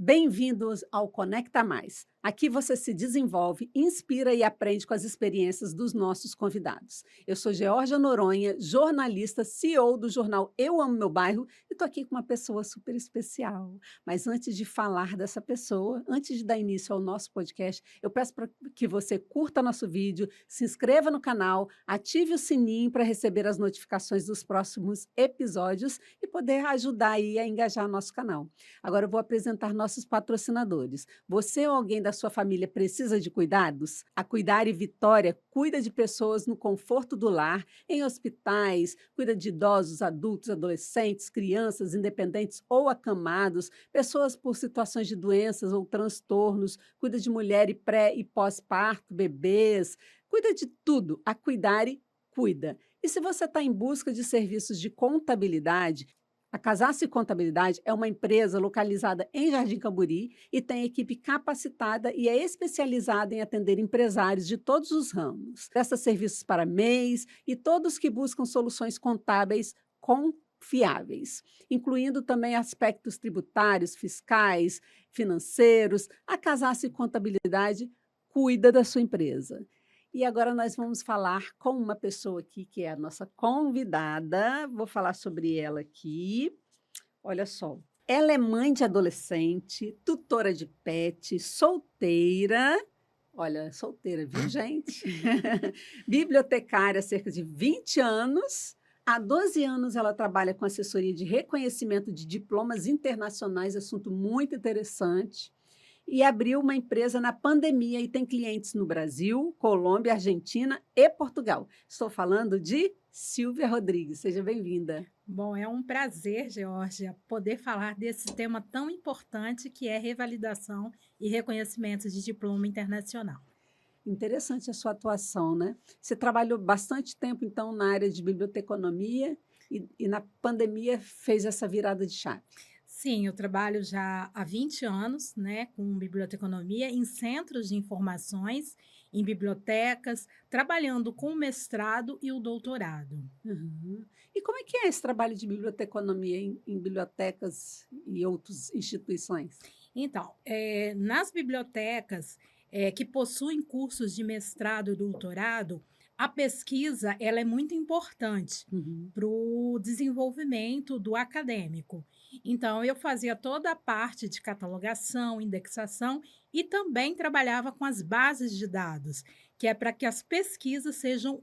Bem-vindos ao Conecta Mais. Aqui você se desenvolve, inspira e aprende com as experiências dos nossos convidados. Eu sou Georgia Noronha, jornalista, CEO do jornal Eu Amo Meu Bairro, e estou aqui com uma pessoa super especial. Mas antes de falar dessa pessoa, antes de dar início ao nosso podcast, eu peço para que você curta nosso vídeo, se inscreva no canal, ative o sininho para receber as notificações dos próximos episódios e poder ajudar aí a engajar nosso canal. Agora eu vou apresentar nossos patrocinadores. Você ou alguém da sua família precisa de cuidados? A Cuidar e Vitória cuida de pessoas no conforto do lar, em hospitais, cuida de idosos, adultos, adolescentes, crianças, independentes ou acamados, pessoas por situações de doenças ou transtornos, cuida de mulher e pré e pós-parto, bebês, cuida de tudo. A Cuidare cuida. E se você está em busca de serviços de contabilidade, a Casassi Contabilidade é uma empresa localizada em Jardim Camburi e tem equipe capacitada e é especializada em atender empresários de todos os ramos. Presta serviços para MEIs e todos que buscam soluções contábeis confiáveis, incluindo também aspectos tributários, fiscais, financeiros. A Casassi Contabilidade cuida da sua empresa. E agora nós vamos falar com uma pessoa aqui que é a nossa convidada. Vou falar sobre ela aqui. Olha só. Ela é mãe de adolescente, tutora de pet, solteira. Olha, solteira, viu, gente? Bibliotecária há cerca de 20 anos. Há 12 anos ela trabalha com assessoria de reconhecimento de diplomas internacionais, assunto muito interessante, e abriu uma empresa na pandemia e tem clientes no Brasil, Colômbia, Argentina e Portugal. Estou falando de Silvia Rodrigues. Seja bem-vinda. Bom, é um prazer, Geórgia, poder falar desse tema tão importante que é revalidação e reconhecimento de diploma internacional. Interessante a sua atuação, né? Você trabalhou bastante tempo, então, na área de biblioteconomia e na pandemia fez essa virada de chave. Sim, eu trabalho já há 20 anos, né, com biblioteconomia em centros de informações, em bibliotecas, trabalhando com o mestrado e o doutorado. Uhum. E como é que é esse trabalho de biblioteconomia em bibliotecas e outras instituições? Então, nas bibliotecas que possuem cursos de mestrado e doutorado, a pesquisa ela é muito importante Uhum. para o desenvolvimento do acadêmico. Então, eu fazia toda a parte de catalogação, indexação e também trabalhava com as bases de dados, que é para que as pesquisas sejam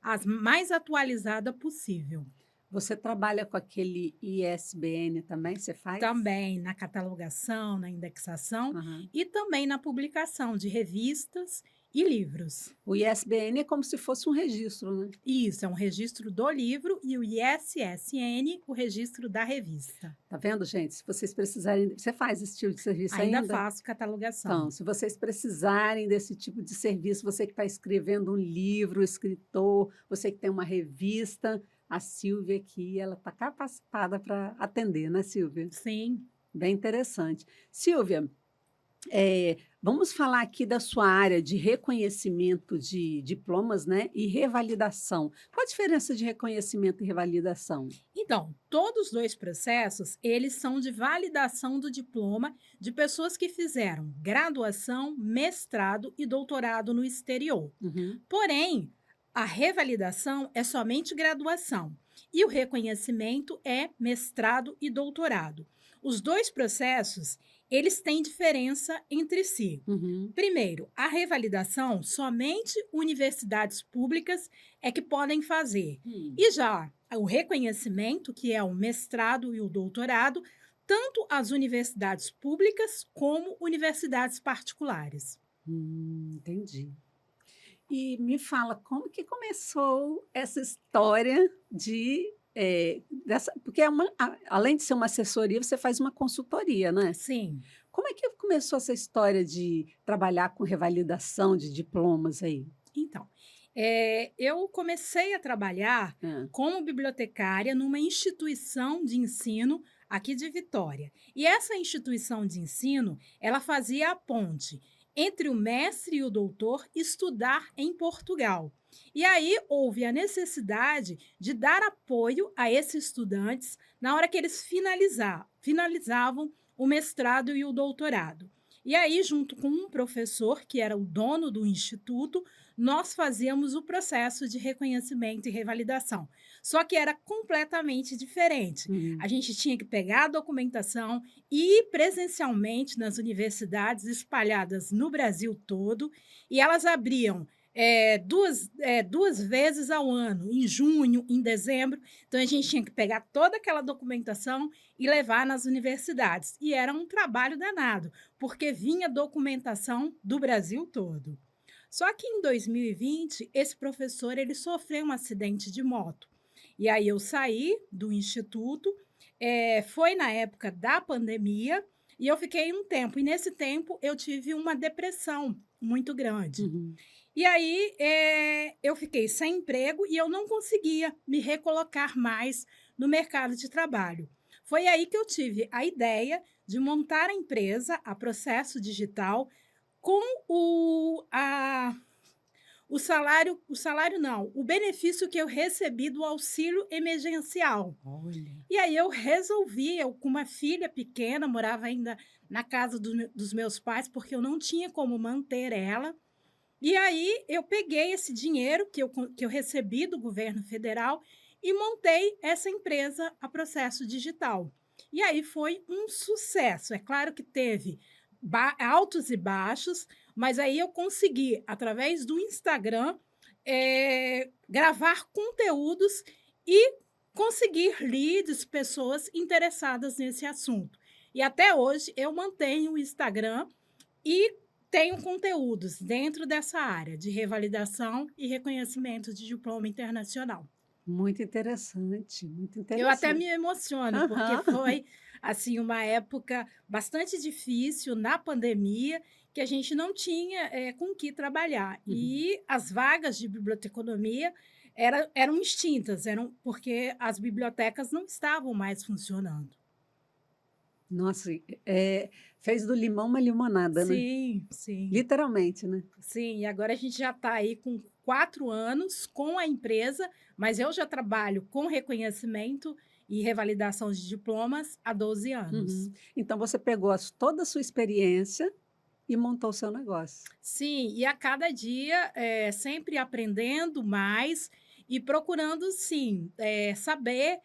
as mais atualizadas possível. Você trabalha com aquele ISBN também, você faz? Também na catalogação, na indexação Aham. e também na publicação de revistas e livros. O ISBN é como se fosse um registro, né? Isso, é um registro do livro e o ISSN, o registro da revista. Tá vendo, gente? Se vocês precisarem, você faz esse tipo de serviço Ainda ainda? faço catalogação. Então, se vocês precisarem desse tipo de serviço, você que está escrevendo um livro, escritor, você que tem uma revista, a Silvia aqui, ela está capacitada para atender, né, Silvia? Sim. Bem interessante. Silvia, vamos falar aqui da sua área de reconhecimento de diplomas, né, e revalidação. Qual a diferença de reconhecimento e revalidação? Então, todos os dois processos, eles são de validação do diploma de pessoas que fizeram graduação, mestrado e doutorado no exterior. Uhum. Porém, a revalidação é somente graduação e o reconhecimento é mestrado e doutorado. Os dois processos, eles têm diferença entre si. Uhum. Primeiro, a revalidação, somente universidades públicas é que podem fazer. Hum. E já o reconhecimento, que é o mestrado e o doutorado, tanto as universidades públicas como universidades particulares. Entendi. E me fala, como que começou essa história porque além de ser uma assessoria, você faz uma consultoria, né? Sim. Como é que começou essa história de trabalhar com revalidação de diplomas aí? Então, eu comecei a trabalhar Hã. como bibliotecária numa instituição de ensino aqui de Vitória. E essa instituição de ensino, ela fazia a ponte entre o mestre e o doutor estudar em Portugal. E aí houve a necessidade de dar apoio a esses estudantes na hora que eles finalizavam o mestrado e o doutorado. E aí, junto com um professor, que era o dono do instituto, nós fazíamos o processo de reconhecimento e revalidação. Só que era completamente diferente. A Uhum. gente tinha que pegar a documentação e ir presencialmente nas universidades espalhadas no Brasil todo, e elas abriam duas vezes ao ano, em junho, em dezembro. Então, a gente tinha que pegar toda aquela documentação e levar nas universidades. E era um trabalho danado, porque vinha documentação do Brasil todo. Só que em 2020, esse professor ele sofreu um acidente de moto. E aí eu saí do instituto, foi na época da pandemia, e eu fiquei um tempo. E nesse tempo eu tive uma depressão muito grande. Uhum. E aí, eu fiquei sem emprego e eu não conseguia me recolocar mais no mercado de trabalho. Foi aí que eu tive a ideia de montar a empresa, a Processo Digital, com o salário não, o benefício que eu recebi do auxílio emergencial. Olha. E aí eu resolvi, eu com uma filha pequena, morava ainda na casa dos meus pais, porque eu não tinha como manter ela. E aí eu peguei esse dinheiro que eu recebi do governo federal e montei essa empresa a Processo Digital. E aí foi um sucesso. É claro que teve altos e baixos, mas aí eu consegui, através do Instagram, gravar conteúdos e conseguir leads, pessoas interessadas nesse assunto. E até hoje eu mantenho o Instagram e tenho conteúdos dentro dessa área de revalidação e reconhecimento de diploma internacional. Muito Eu até interessante. me emociono, porque Aham. foi, assim, uma época bastante difícil na pandemia, que a gente não tinha, com o que trabalhar. Uhum. E as vagas de biblioteconomia eram extintas, eram porque as bibliotecas não estavam mais funcionando. Nossa, fez do limão uma limonada, né? Sim, sim. Literalmente, né? Sim, e agora a gente já está aí com 4 anos com a empresa, mas eu já trabalho com reconhecimento e revalidação de diplomas há 12 anos. Uhum. Então você pegou toda a sua experiência e montou o seu negócio. Sim, e a cada dia, sempre aprendendo mais e procurando, sim, saber,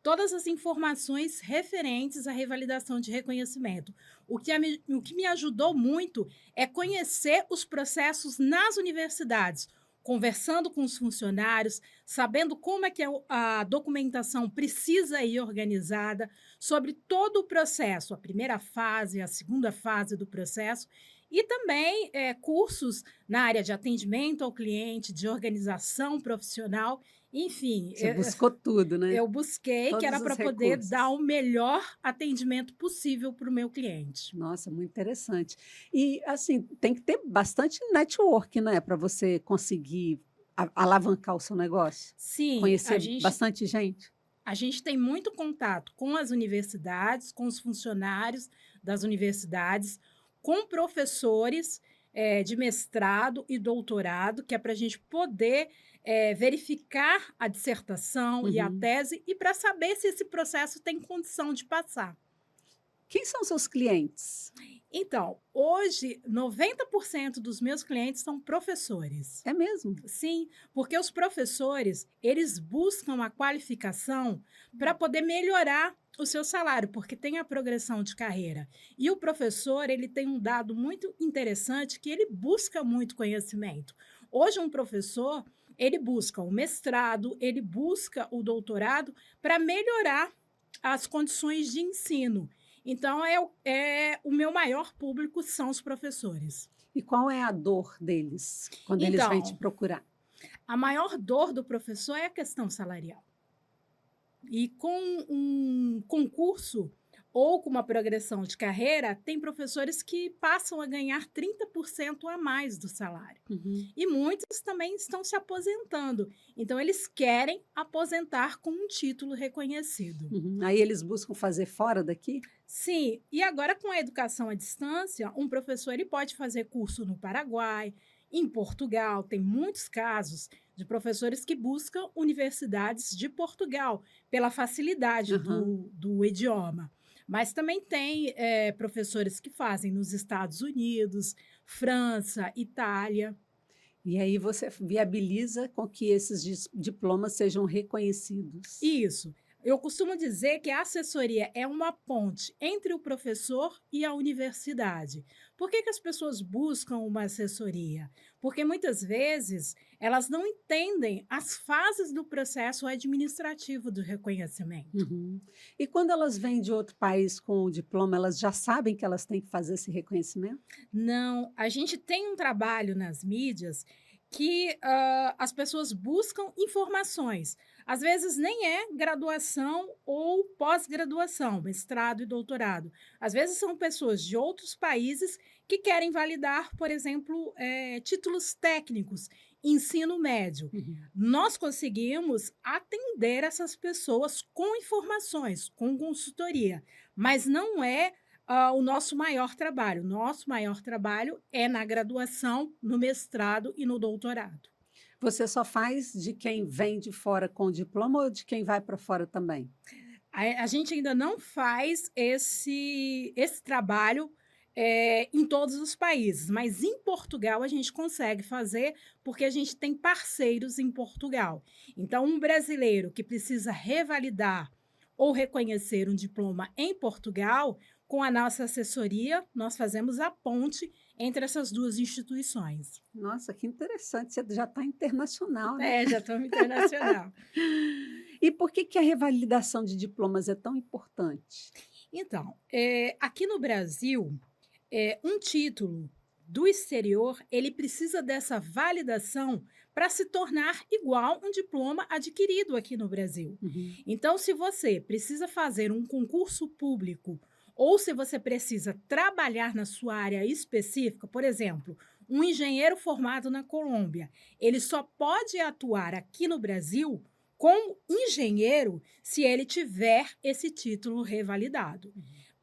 todas as informações referentes à revalidação de reconhecimento. O que me ajudou muito é conhecer os processos nas universidades, conversando com os funcionários, sabendo como é que a documentação precisa ir organizada, sobre todo o processo, a primeira fase, a segunda fase do processo, e também, cursos na área de atendimento ao cliente, de organização profissional, enfim, Você buscou tudo, né? eu busquei que era Todos os para poder dar recursos. o melhor atendimento possível para o meu cliente. Nossa, muito interessante. E, assim, tem que ter bastante network, né, para você conseguir alavancar o seu negócio? Sim, a Conhecer gente bastante gente? a gente tem muito contato com as universidades, com os funcionários das universidades, com professores, de mestrado e doutorado, que é para a gente poder, verificar a dissertação e a Uhum. tese e para saber se esse processo tem condição de passar. Quem são seus clientes? Então, hoje, 90% dos meus clientes são professores. É mesmo? Sim, porque os professores, eles buscam a qualificação para poder melhorar o seu salário, porque tem a progressão de carreira. E o professor, ele tem um dado muito interessante que ele busca muito conhecimento. Hoje um professor, ele busca o mestrado, ele busca o doutorado para melhorar as condições de ensino. Então o meu maior público são os professores. E qual é a dor deles quando eles vêm te Então, procurar? a maior dor do professor é a questão salarial. E com um concurso ou com uma progressão de carreira, tem professores que passam a ganhar 30% a mais do salário. Uhum, E muitos também estão se aposentando. Então, eles querem aposentar com um título reconhecido. uhum. Aí eles buscam fazer fora daqui? Sim, e agora com a educação à distância, um professor ele pode fazer curso no Paraguai, em Portugal. Tem muitos casos de professores que buscam universidades de Portugal, pela facilidade Aham. do idioma. Mas também tem professores que fazem nos Estados Unidos, França, Itália. E aí você viabiliza com que esses diplomas sejam reconhecidos. Isso. Eu costumo dizer que a assessoria é uma ponte entre o professor e a universidade. Por que que as pessoas buscam uma assessoria? Porque muitas vezes elas não entendem as fases do processo administrativo do reconhecimento. Uhum. E quando elas vêm de outro país com o diploma, elas já sabem que elas têm que fazer esse reconhecimento? Não, a gente tem um trabalho nas mídias que as pessoas buscam informações. Às vezes nem é graduação ou pós-graduação, mestrado e doutorado. Às vezes são pessoas de outros países que querem validar, por exemplo, títulos técnicos, ensino médio. Uhum. Nós conseguimos atender essas pessoas com informações, com consultoria, mas não é o nosso maior trabalho. Nosso maior trabalho é na graduação, no mestrado e no doutorado. Você só faz de quem vem de fora com o diploma ou de quem vai para fora também? A gente ainda não faz esse trabalho em todos os países, mas em Portugal a gente consegue fazer porque a gente tem parceiros em Portugal. Então, um brasileiro que precisa revalidar ou reconhecer um diploma em Portugal, com a nossa assessoria, nós fazemos a ponte entre essas duas instituições. Nossa, que interessante, você já está internacional, né? É, já estamos internacional. E por que que a revalidação de diplomas é tão importante? Então, aqui no Brasil, um título do exterior, ele precisa dessa validação para se tornar igual um diploma adquirido aqui no Brasil. Uhum. Então, se você precisa fazer um concurso público ou se você precisa trabalhar na sua área específica, por exemplo, um engenheiro formado na Colômbia, ele só pode atuar aqui no Brasil como engenheiro se ele tiver esse título revalidado.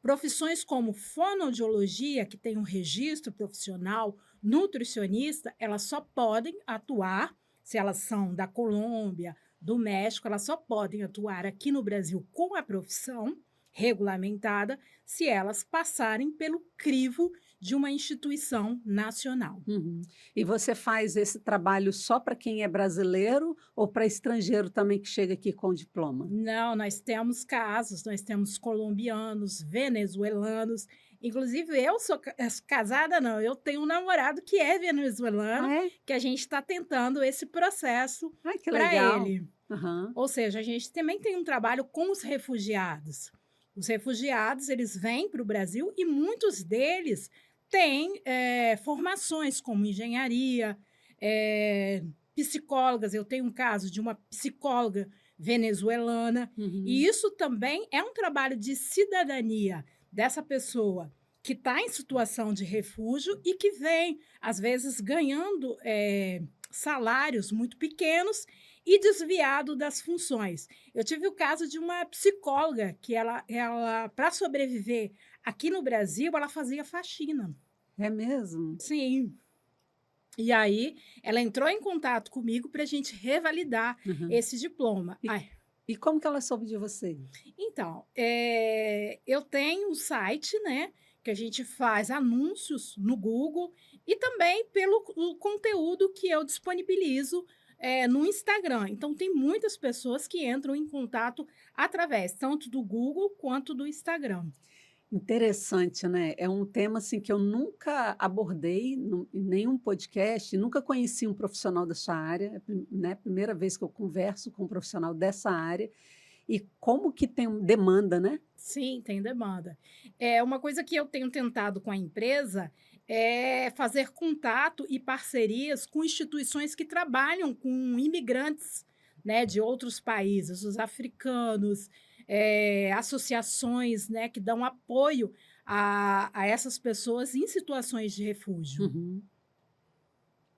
Profissões como fonoaudiologia, que tem um registro profissional, nutricionista, elas só podem atuar, se elas são da Colômbia, do México, elas só podem atuar aqui no Brasil com a profissão regulamentada se elas passarem pelo crivo de uma instituição nacional. Uhum. E você faz esse trabalho só para quem é brasileiro ou para estrangeiro também que chega aqui com o diploma? Não, nós temos casos, nós temos colombianos, venezuelanos, inclusive eu sou casada não, eu tenho um namorado que é venezuelano, Ah, é? que a gente está tentando esse processo Ai, que para legal. ele. Aham. Ou seja, a gente também tem um trabalho com os refugiados. Os refugiados, eles vêm para o Brasil e muitos deles têm formações como engenharia, psicólogas. Eu tenho um caso de uma psicóloga venezuelana, e Uhum. isso também é um trabalho de cidadania dessa pessoa que está em situação de refúgio e que vem, às vezes, ganhando salários muito pequenos e desviado das funções. Eu tive o caso de uma psicóloga que ela para sobreviver aqui no Brasil, ela fazia faxina. É mesmo? Sim. E aí, ela entrou em contato comigo para a gente revalidar Uhum. esse diploma. E, Ai, e como que ela soube de você? então, eu tenho um site, né, que a gente faz anúncios no Google e também pelo o conteúdo que eu disponibilizo no Instagram. Então, tem muitas pessoas que entram em contato através tanto do Google quanto do Instagram. Interessante, né? É um tema assim que eu nunca abordei em nenhum podcast, nunca conheci um profissional da sua área, né? Primeira vez que eu converso com um profissional dessa área e como que tem demanda, né? Sim, tem demanda. É uma coisa que eu tenho tentado com a empresa é fazer contato e parcerias com instituições que trabalham com imigrantes, né, de outros países, os africanos, associações, né, que dão apoio a essas pessoas em situações de refúgio. Uhum.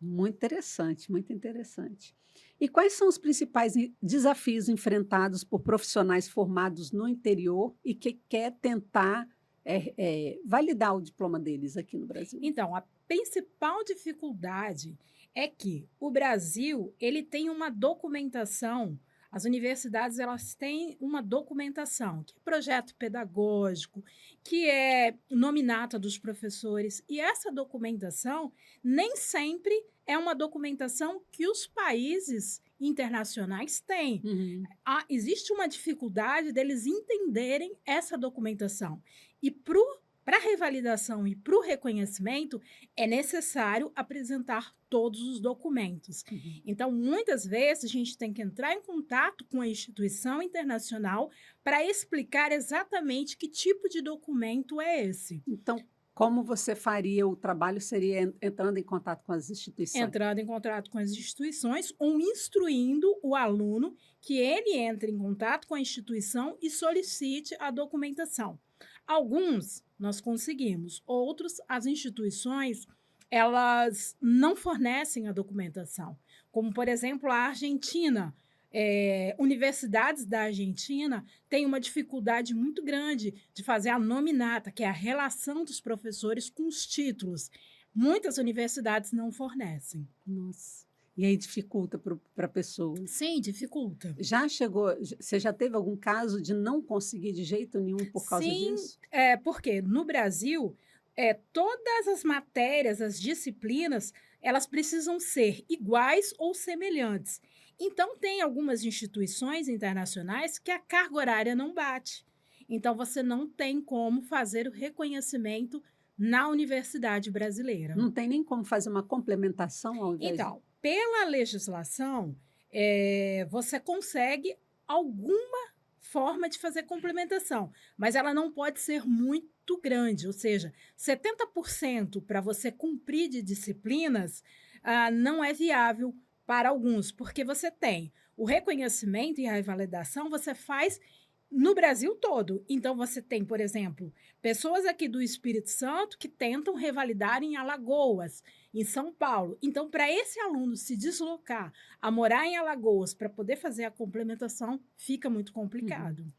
Muito interessante, muito interessante. E quais são os principais desafios enfrentados por profissionais formados no interior e que quer tentar validar o diploma deles aqui no Brasil? Então, a principal dificuldade é que o Brasil ele tem uma documentação As universidades elas têm uma documentação, que é projeto pedagógico, que é nominata dos professores, e essa documentação nem sempre é uma documentação que os países internacionais têm. Uhum. Existe uma dificuldade deles entenderem essa documentação. E para a revalidação e para o reconhecimento, é necessário apresentar todos os documentos. Uhum. Então, muitas vezes, a gente tem que entrar em contato com a instituição internacional para explicar exatamente que tipo de documento é esse. Então, como você faria o trabalho seria entrando em contato com as instituições? Entrando em contato com as instituições ou instruindo o aluno que ele entre em contato com a instituição e solicite a documentação. Alguns nós conseguimos, outros as instituições elas não fornecem a documentação, como por exemplo a Argentina. Universidades da Argentina têm uma dificuldade muito grande de fazer a nominata, que é a relação dos professores com os títulos. Muitas universidades não fornecem. Nossa. E aí dificulta para a pessoa. Sim, dificulta. Você já teve algum caso de não conseguir de jeito nenhum por causa Sim, disso? porque no Brasil, todas as matérias, as disciplinas, elas precisam ser iguais ou semelhantes. Então, tem algumas instituições internacionais que a carga horária não bate. Então, você não tem como fazer o reconhecimento na universidade brasileira. Não tem nem como fazer uma complementação ao invés de Então, pela legislação, você consegue alguma forma de fazer complementação, mas ela não pode ser muito grande, ou seja, 70% para você cumprir de disciplinas, não é viável para alguns, porque você tem o reconhecimento e a revalidação, você faz no Brasil todo. Então, você tem, por exemplo, pessoas aqui do Espírito Santo que tentam revalidar em Alagoas, em São Paulo. Então, para esse aluno se deslocar a morar em Alagoas para poder fazer a complementação, fica muito Uhum. complicado.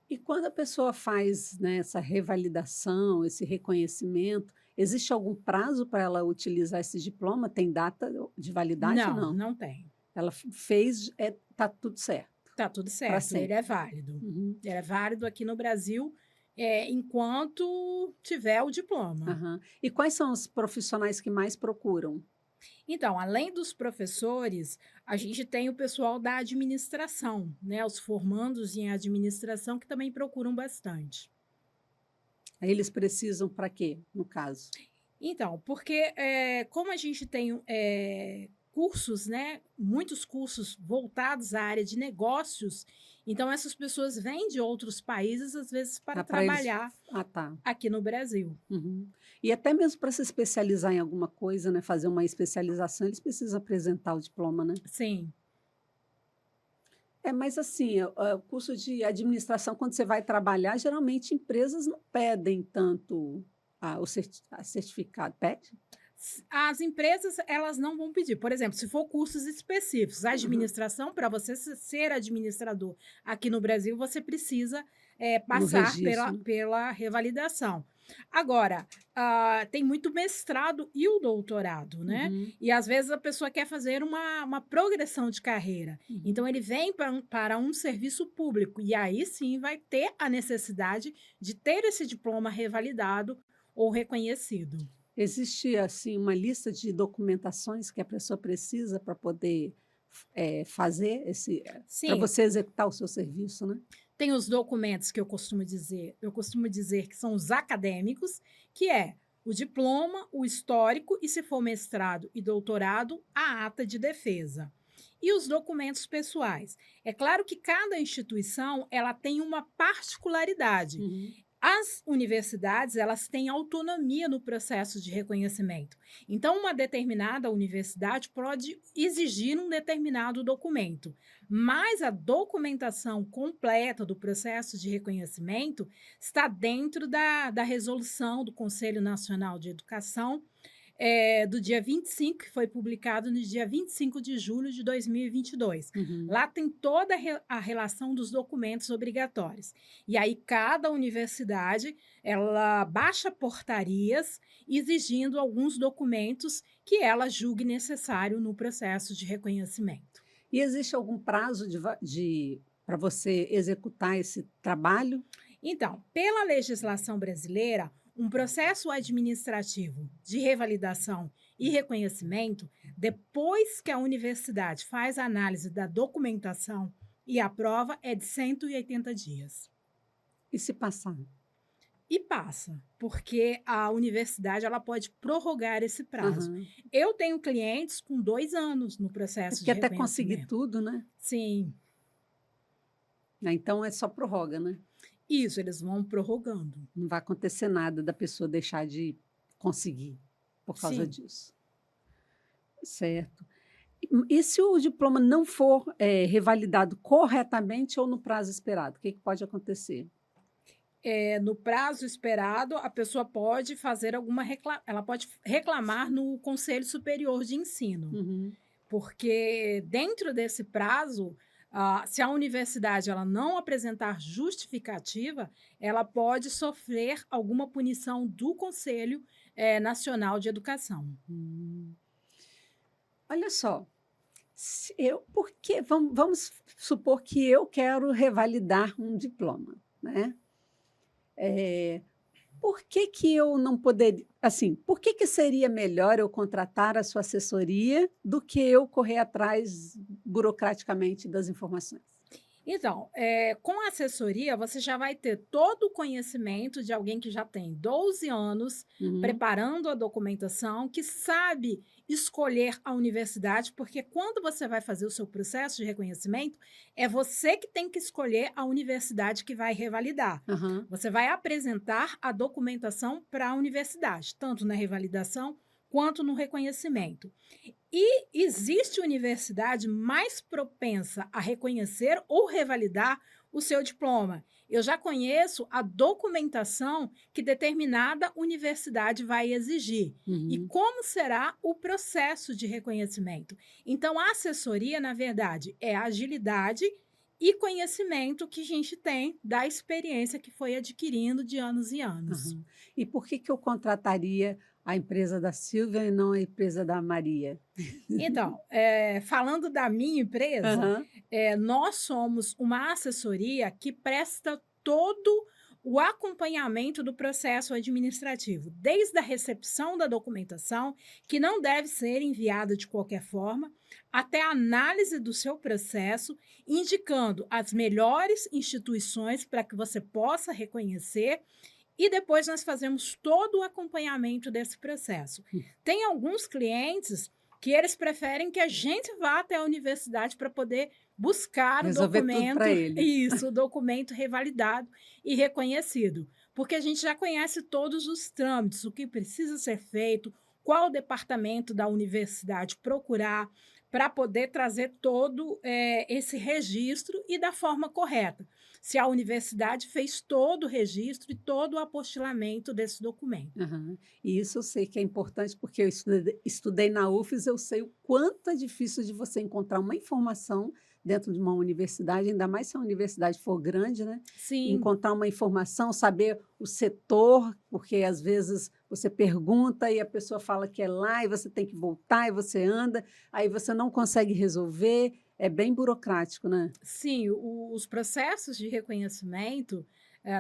E quando a pessoa faz, né, essa revalidação, esse reconhecimento, existe algum prazo para ela utilizar esse diploma? Tem data de validade? Não, Não. não tem. Ela fez, tá tudo certo, Tá tudo para certo, ele sempre. é válido. Uhum. Ele é válido aqui no Brasil, enquanto tiver o diploma. Aham. E quais são os profissionais que mais procuram? Então, além dos professores, a gente tem o pessoal da administração, né? Os formandos em administração que também procuram bastante. Aí eles precisam para quê, no caso? Então, porque como a gente tem cursos, né? Muitos cursos voltados à área de negócios, então essas pessoas vêm de outros países, às vezes, para Ah, para eles. trabalhar Ah, tá. aqui no Brasil. Uhum. E até mesmo para se especializar em alguma coisa, né, fazer uma especialização, eles precisam apresentar o diploma, né? Sim. É, mas assim, o curso de administração, quando você vai trabalhar, geralmente empresas não pedem tanto a certificado. Pede? As empresas, elas não vão pedir. Por exemplo, se for cursos específicos, a Uhum. administração, para você ser administrador aqui no Brasil, você precisa No passar registro, né? pela revalidação. Agora, tem muito mestrado e o doutorado, né? Uhum, E às vezes a pessoa quer fazer uma progressão de carreira. uhum. Então, ele vem para um serviço público, e aí sim vai ter a necessidade de ter esse diploma revalidado ou reconhecido. Existe, assim, uma lista de documentações que a pessoa precisa para poder fazer para Sim, você executar o seu serviço, né? tem os documentos que eu costumo dizer que são os acadêmicos, que é o diploma, o histórico e, se for mestrado e doutorado, a ata de defesa. E os documentos pessoais. É claro que cada instituição ela tem uma particularidade. Uhum. As universidades, elas têm autonomia no processo de reconhecimento. Então, uma determinada universidade pode exigir um determinado documento, mas a documentação completa do processo de reconhecimento está dentro da resolução do Conselho Nacional de Educação, do dia 25, que foi publicado no dia 25 de julho de 2022. Uhum. Lá tem toda a relação dos documentos obrigatórios. E aí cada universidade, ela baixa portarias exigindo alguns documentos que ela julgue necessário no processo de reconhecimento. E existe algum prazo para você executar esse trabalho? Então, pela legislação brasileira, um processo administrativo de revalidação e reconhecimento, depois que a universidade faz a análise da documentação e aprova, é de 180 dias. E se passar? E passa, porque a universidade ela pode prorrogar esse prazo. Aham. Eu tenho clientes com 2 anos no É processo porque de até conseguir reconhecimento. tudo, né? Sim, Então é só prorroga, né? isso, eles vão prorrogando. Não vai acontecer nada da pessoa deixar de conseguir por causa Sim. disso. Certo. E se o diploma não for, revalidado corretamente ou no prazo esperado, o que que pode acontecer? No prazo esperado, a pessoa pode fazer ela pode reclamar no Conselho Superior de Ensino, Uhum. porque dentro desse prazo, se a universidade ela não apresentar justificativa, ela pode sofrer alguma punição do Conselho, Nacional de Educação. Hum. Olha só, se eu porque vamos supor que eu quero revalidar um diploma, né. Eh, por que que eu não poderia assim, por que seria melhor eu contratar a sua assessoria do que eu correr atrás burocraticamente das informações? Então, com a assessoria, você já vai ter todo o conhecimento de alguém que já tem 12 anos Uhum, preparando a documentação, que sabe escolher a universidade, porque quando você vai fazer o seu processo de reconhecimento, é você que tem que escolher a universidade que vai revalidar. aham. Você vai apresentar a documentação para a universidade, tanto na revalidação quanto no reconhecimento. E existe universidade mais propensa a reconhecer ou revalidar o seu diploma. Eu já conheço a documentação que determinada universidade vai exigir e Uhum. como será o processo de reconhecimento. Então, a assessoria, na verdade, é agilidade e conhecimento que a gente tem da experiência que foi adquirindo de anos e anos. Aham. E por que que eu contrataria a empresa da Silvia e não a empresa da Maria? Então, falando da minha empresa, Aham. nós somos uma assessoria que presta todo o acompanhamento do processo administrativo, desde a recepção da documentação, que não deve ser enviada de qualquer forma, até a análise do seu processo, indicando as melhores instituições para que você possa reconhecer, e depois nós fazemos todo o acompanhamento desse processo. Tem alguns clientes que eles preferem que a gente vá até a universidade para poder buscar o Resolver tudo documento, para eles. isso, o documento revalidado e reconhecido, porque a gente já conhece todos os trâmites, o que precisa ser feito, qual departamento da universidade procurar para poder trazer todo esse registro e da forma correta. Se a universidade fez todo o registro e todo o apostilamento desse documento. Aham. E isso eu sei que é importante, porque eu estudei na UFES, eu sei o quanto é difícil de você encontrar uma informação dentro de uma universidade, ainda mais se a universidade for grande, né, Sim, encontrar uma informação, saber o setor, porque às vezes você pergunta e a pessoa fala que é lá e você tem que voltar e você anda, aí você não consegue resolver, é bem burocrático, né? sim, os processos de reconhecimento,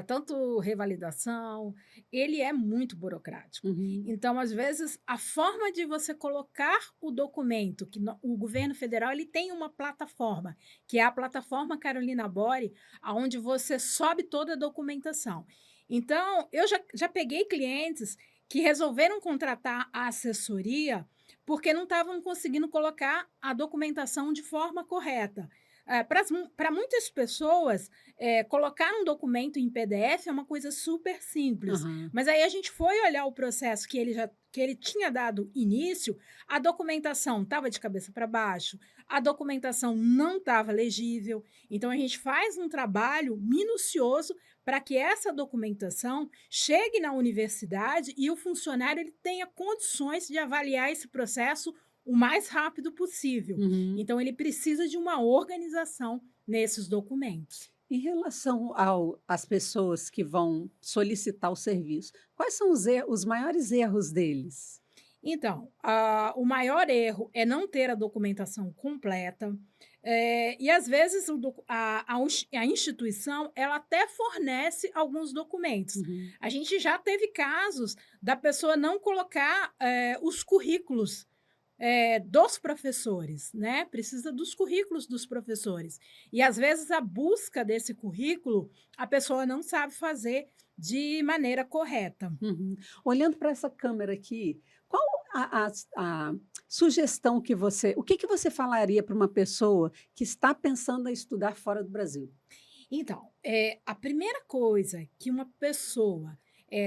tanto revalidação, ele é muito burocrático. Uhum, Então, às vezes, a forma de você colocar o documento, o governo federal ele tem uma plataforma, que é a plataforma Carolina Bore, aonde você sobe toda a documentação. Então, eu já peguei clientes que resolveram contratar a assessoria porque não estavam conseguindo colocar a documentação de forma correta. Para muitas pessoas, colocar um documento em PDF é uma coisa super simples, aham. mas aí a gente foi olhar o processo que ele tinha dado início, a documentação estava de cabeça para baixo, a documentação não estava legível, então a gente faz um trabalho minucioso para que essa documentação chegue na universidade e o funcionário ele tenha condições de avaliar esse processo o mais rápido possível. Uhum. Então ele precisa de uma organização nesses documentos. Em relação às pessoas que vão solicitar o serviço, quais são os maiores erros deles? Então, o maior erro é não ter a documentação completa, e às vezes a instituição, ela até fornece alguns documentos. Uhum. A gente já teve casos da pessoa não colocar, os currículos, dos professores, né, precisa dos currículos dos professores. E às vezes a busca desse currículo, a pessoa não sabe fazer de maneira correta. Uhum. Olhando para essa câmera aqui, qual a sugestão que você o que que você falaria para uma pessoa que está pensando em estudar fora do Brasil? Então, a primeira coisa que uma pessoa,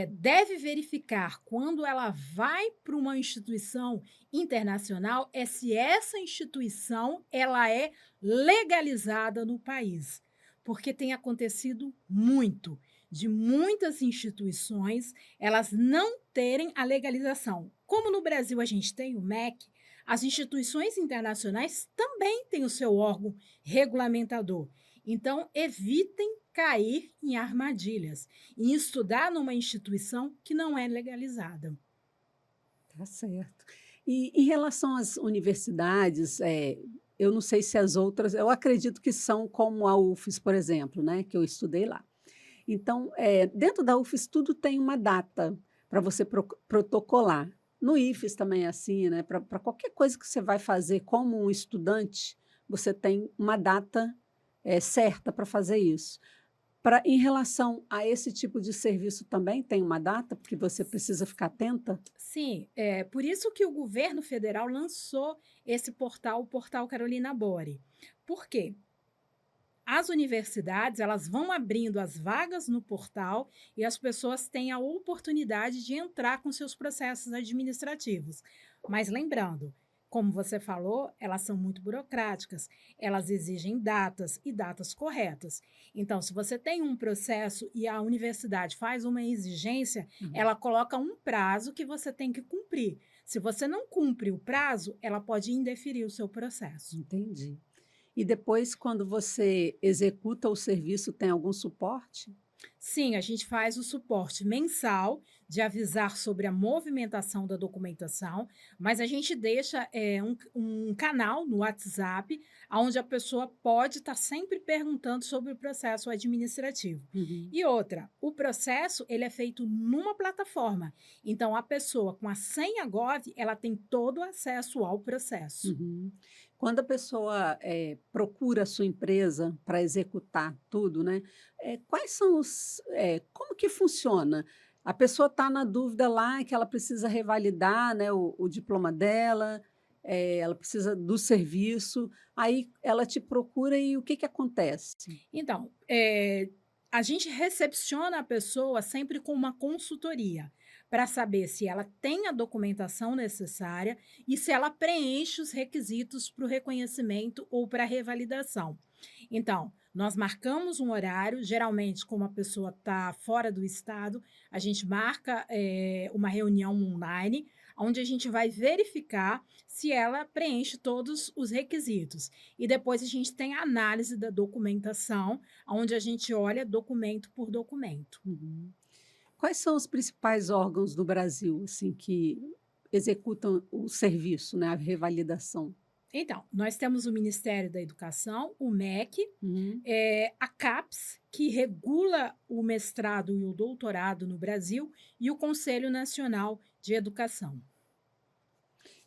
deve verificar quando ela vai para uma instituição internacional é se essa instituição ela é legalizada no país. Porque tem acontecido muito, de muitas instituições, elas não terem a legalização. Como no Brasil a gente tem o MEC, as instituições internacionais também têm o seu órgão regulamentador. Então, evitem cair em armadilhas e estudar numa instituição que não é legalizada. Tá certo. E em relação às universidades, eu não sei se as outras eu acredito que são como a UFES, por exemplo, né, que eu estudei lá. Então, dentro da UFES tudo tem uma data para você protocolar. No IFES também é assim, né, para qualquer coisa que você vai fazer como um estudante, você tem uma data, certa para fazer isso. Em relação a esse tipo de serviço também tem uma data, porque você precisa ficar atenta? Sim, é por isso que o governo federal lançou esse portal, o Portal Carolina Bore. Por quê? As universidades, elas vão abrindo as vagas no portal e as pessoas têm a oportunidade de entrar com seus processos administrativos. Mas lembrando, como você falou, elas são muito burocráticas, elas exigem datas e datas corretas. Então, se você tem um processo e a universidade faz uma exigência, Uhum. ela coloca um prazo que você tem que cumprir. Se você não cumpre o prazo, ela pode indeferir o seu processo. Entendi. E depois, quando você executa o serviço, tem algum suporte? Sim, a gente faz o suporte mensal de avisar sobre a movimentação da documentação, mas a gente deixa um canal no WhatsApp, onde a pessoa pode estar sempre perguntando sobre o processo administrativo. Uhum, E outra, o processo ele é feito numa plataforma, então a pessoa com a senha Gov, ela tem todo o acesso ao processo. uhum. Quando a pessoa, procura a sua empresa para executar tudo, né, quais são como que funciona? A pessoa está na dúvida lá que ela precisa revalidar, né, o diploma dela, ela precisa do serviço, aí ela te procura e o que que acontece? Então, a gente recepciona a pessoa sempre com uma consultoria, para saber se ela tem a documentação necessária e se ela preenche os requisitos para o reconhecimento ou para a revalidação. Então, nós marcamos um horário, geralmente, como a pessoa está fora do estado, a gente marca uma reunião online, onde a gente vai verificar se ela preenche todos os requisitos. E depois a gente tem a análise da documentação, onde a gente olha documento por documento. Uhum. Quais são os principais órgãos do Brasil, assim, que executam o serviço, né, a revalidação? Então, nós temos o Ministério da Educação, o MEC, Uhum. a CAPES, que regula o mestrado e o doutorado no Brasil, e o Conselho Nacional de Educação.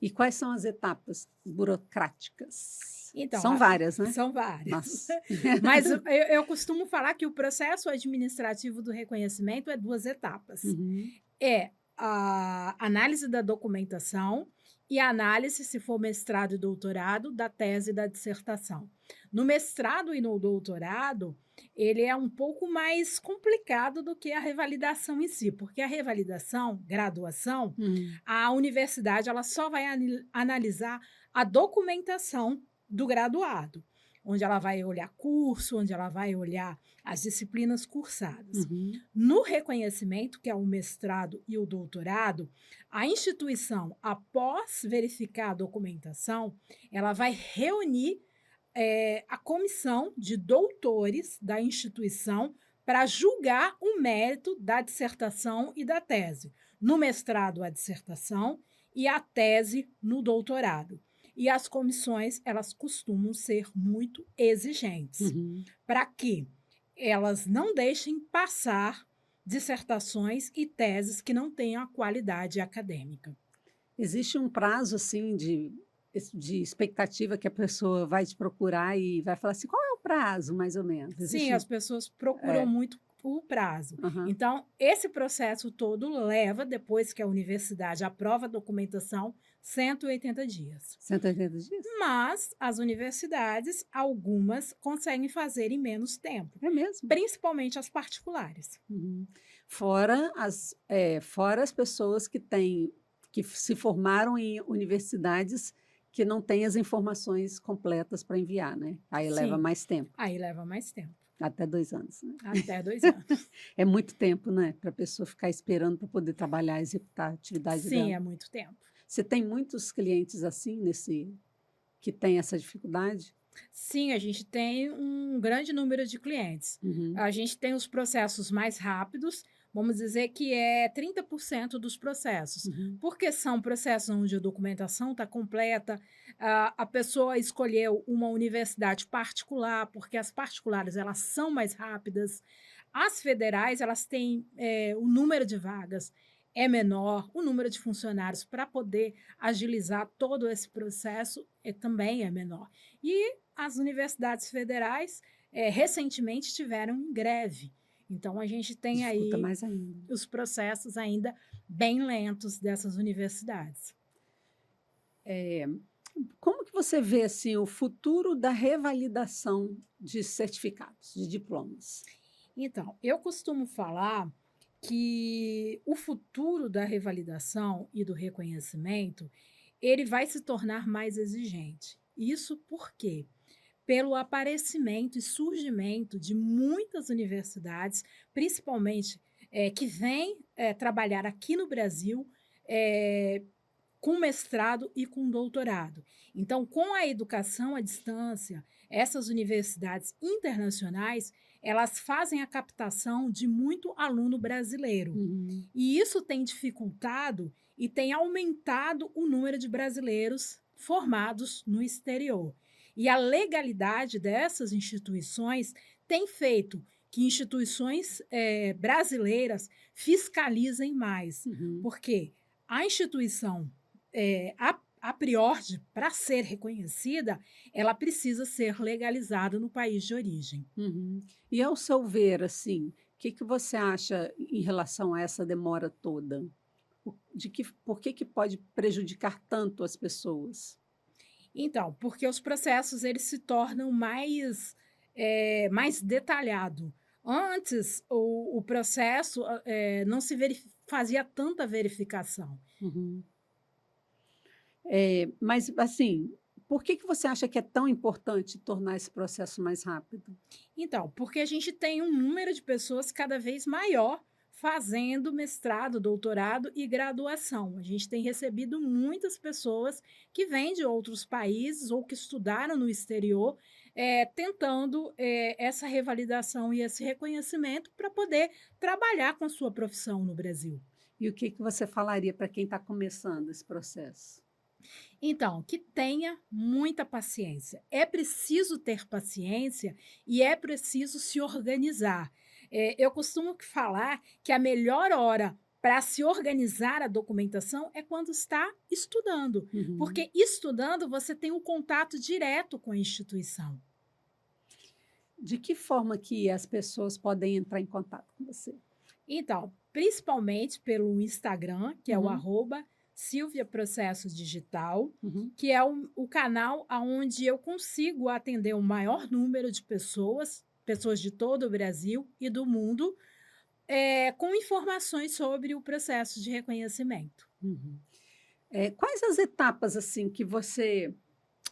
E quais são as etapas burocráticas? Então, São várias, né? são várias. Nossa. Mas eu costumo falar que o processo administrativo do reconhecimento é 2 etapas. Uhum, É a análise da documentação e a análise, se for mestrado e doutorado, da tese e da dissertação. No mestrado e no doutorado, ele é um pouco mais complicado do que a revalidação em si, porque a revalidação, graduação, hum, a universidade ela só vai analisar a documentação do graduado, onde ela vai olhar curso, onde ela vai olhar as disciplinas cursadas. uhum, No reconhecimento, que é o mestrado e o doutorado, a instituição, após verificar a documentação, ela vai reunir a comissão de doutores da instituição para julgar o mérito da dissertação e da tese. No mestrado, a dissertação, e a tese no doutorado. E as comissões, elas costumam ser muito exigentes, Uhum. para que elas não deixem passar dissertações e teses que não tenham a qualidade acadêmica. Existe um prazo, assim, de expectativa que a pessoa vai te procurar e vai falar assim: "Qual é o prazo, mais ou menos?" Sim, Existe um as pessoas procuram é, muito o prazo. aham. Então, esse processo todo leva, depois que a universidade aprova a documentação, 180 dias. 180 dias? Mas as universidades, algumas, conseguem fazer em menos tempo, É mesmo? principalmente as particulares. Uhum. Fora as pessoas que se formaram em universidades que não têm as informações completas para enviar, né, aí leva Sim, mais tempo, aí leva mais tempo, até 2 anos, né. até 2 anos. É muito tempo, né, para a pessoa ficar esperando para poder trabalhar, executar a atividade Sim, dela. é muito tempo. Você tem muitos clientes assim, que têm essa dificuldade? Sim, a gente tem um grande número de clientes. Uhum, A gente tem os processos mais rápidos, vamos dizer que é 30% dos processos, uhum, porque são processos onde a documentação está completa, a pessoa escolheu uma universidade particular, porque as particulares elas são mais rápidas, as federais elas têm o número de vagas é menor, o número de funcionários para poder agilizar todo esse processo também é menor. E as universidades federais, recentemente tiveram em greve. Então a gente tem dificulta aí mais ainda. os processos ainda bem lentos dessas universidades. Como que você vê, assim, o futuro da revalidação de certificados, de diplomas? Então, eu costumo falar que o futuro da revalidação e do reconhecimento, ele vai se tornar mais exigente. Isso por quê? Pelo aparecimento e surgimento de muitas universidades, principalmente, que vêm, trabalhar aqui no Brasil, eh, com mestrado e com doutorado. Então, com a educação à distância, essas universidades internacionais, elas fazem a captação de muito aluno brasileiro. Uhum, E isso tem dificultado e tem aumentado o número de brasileiros formados no exterior. E a legalidade dessas instituições tem feito que instituições brasileiras fiscalizem mais, uhum, porque a instituição, a priori, para ser reconhecida, ela precisa ser legalizada no país de origem. uhum. E ao seu ver, assim, o que que você acha em relação a essa demora toda? Por que que pode prejudicar tanto as pessoas? Então, porque os processos eles se tornam mais, mais detalhado. Antes, o processo, não se fazia tanta verificação. Uhum. Mas, assim, por que que você acha que é tão importante tornar esse processo mais rápido? Então, porque a gente tem um número de pessoas cada vez maior fazendo mestrado, doutorado e graduação. A gente tem recebido muitas pessoas que vêm de outros países ou que estudaram no exterior, tentando essa revalidação e esse reconhecimento para poder trabalhar com a sua profissão no Brasil. E o que que você falaria para quem está começando esse processo? Então, que tenha muita paciência. É preciso ter paciência e é preciso se organizar. Eu costumo falar que a melhor hora para se organizar a documentação é quando está estudando, Uhum. porque estudando você tem um contato direto com a instituição. De que forma que as pessoas podem entrar em contato com você? Então, principalmente pelo Instagram, que é o Uhum, arroba Silvia Processos Digital, uhum. que é o canal onde eu consigo atender o maior número de pessoas, pessoas de todo o Brasil e do mundo, com informações sobre o processo de reconhecimento. Uhum. Quais as etapas, assim, que você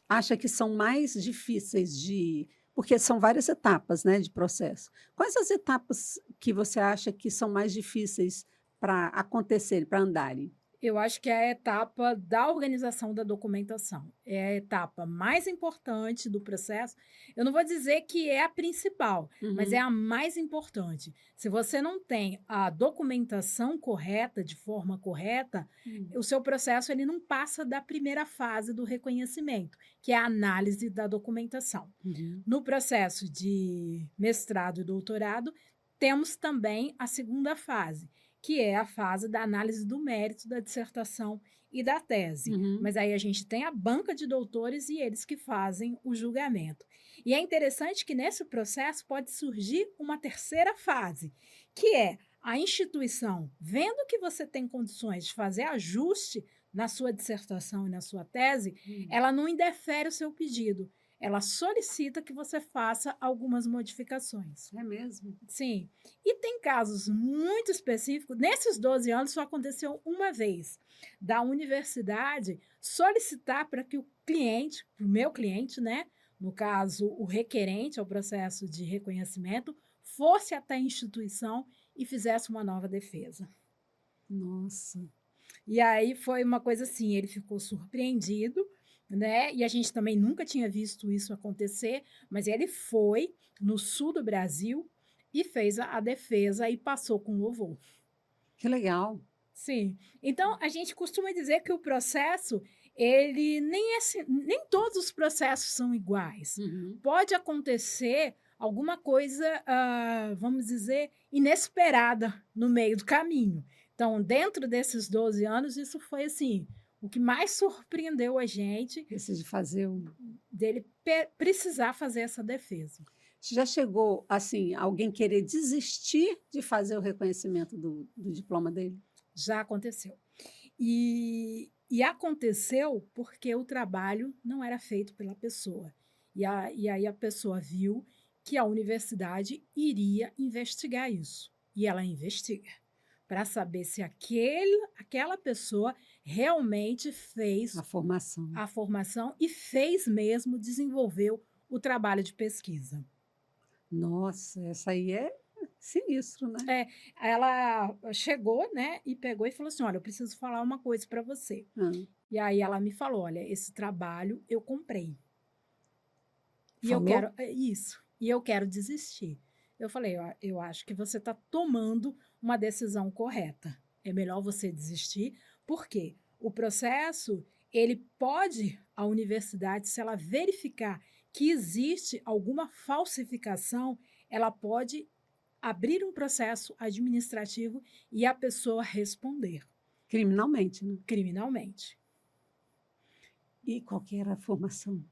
acha que são mais difíceis de porque são várias etapas, né, de processo. Quais as etapas que você acha que são mais difíceis para acontecerem, para andarem? Eu acho que é a etapa da organização da documentação. É a etapa mais importante do processo. Eu não vou dizer que é a principal, mas é Uhum. a mais importante. Se você não tem a documentação correta, de forma correta, Hum. o seu processo ele não passa da primeira fase do reconhecimento, que é a análise da documentação. Uhum. No processo de mestrado e doutorado, temos também a segunda fase, que é a fase da análise do mérito da dissertação e da tese. Uhum. Mas aí a gente tem a banca de doutores e eles que fazem o julgamento. E é interessante que nesse processo pode surgir uma terceira fase, que é a instituição, vendo que você tem condições de fazer ajuste na sua dissertação e na sua tese, Hum. ela não indefere o seu pedido, ela solicita que você faça algumas modificações. É mesmo? Sim. E tem casos muito específicos. Nesses 12 anos, só aconteceu uma vez, da universidade solicitar para que o cliente, o meu cliente, né, no caso, o requerente ao processo de reconhecimento, fosse até a instituição e fizesse uma nova defesa. Nossa. E aí foi uma coisa assim, ele ficou surpreendido, né? E a gente também nunca tinha visto isso acontecer, mas ele foi no sul do Brasil e fez a defesa e passou com louvor. Que legal. Sim. Então a gente costuma dizer que o processo, ele nem é, nem todos os processos são iguais. Uhum. Pode acontecer alguma coisa, vamos dizer, inesperada no meio do caminho. Então, dentro desses 12 anos, isso foi assim, o que mais surpreendeu a gente Esse de fazer o dele precisar fazer essa defesa. Já chegou, assim, alguém querer desistir de fazer o reconhecimento do diploma dele? Já aconteceu. E aconteceu porque o trabalho não era feito pela pessoa. E aí a pessoa viu que a universidade iria investigar isso. E ela investiga para saber se aquela pessoa realmente A fez formação. a formação e fez mesmo, desenvolveu o trabalho de pesquisa. Nossa, essa aí é sinistro, né? É, ela chegou, né, e pegou e falou assim: "Olha, eu preciso falar uma coisa para você". Hã. E aí ela me falou: "Olha, esse trabalho eu comprei e eu Falou? quero isso, e eu quero desistir". Eu falei: "Eu acho que você está tomando uma decisão correta. É melhor você desistir, porque o processo, ele pode a universidade, se ela verificar que existe alguma falsificação, ela pode abrir um processo administrativo e a pessoa responder Criminalmente, né? criminalmente". E qual que era a formação?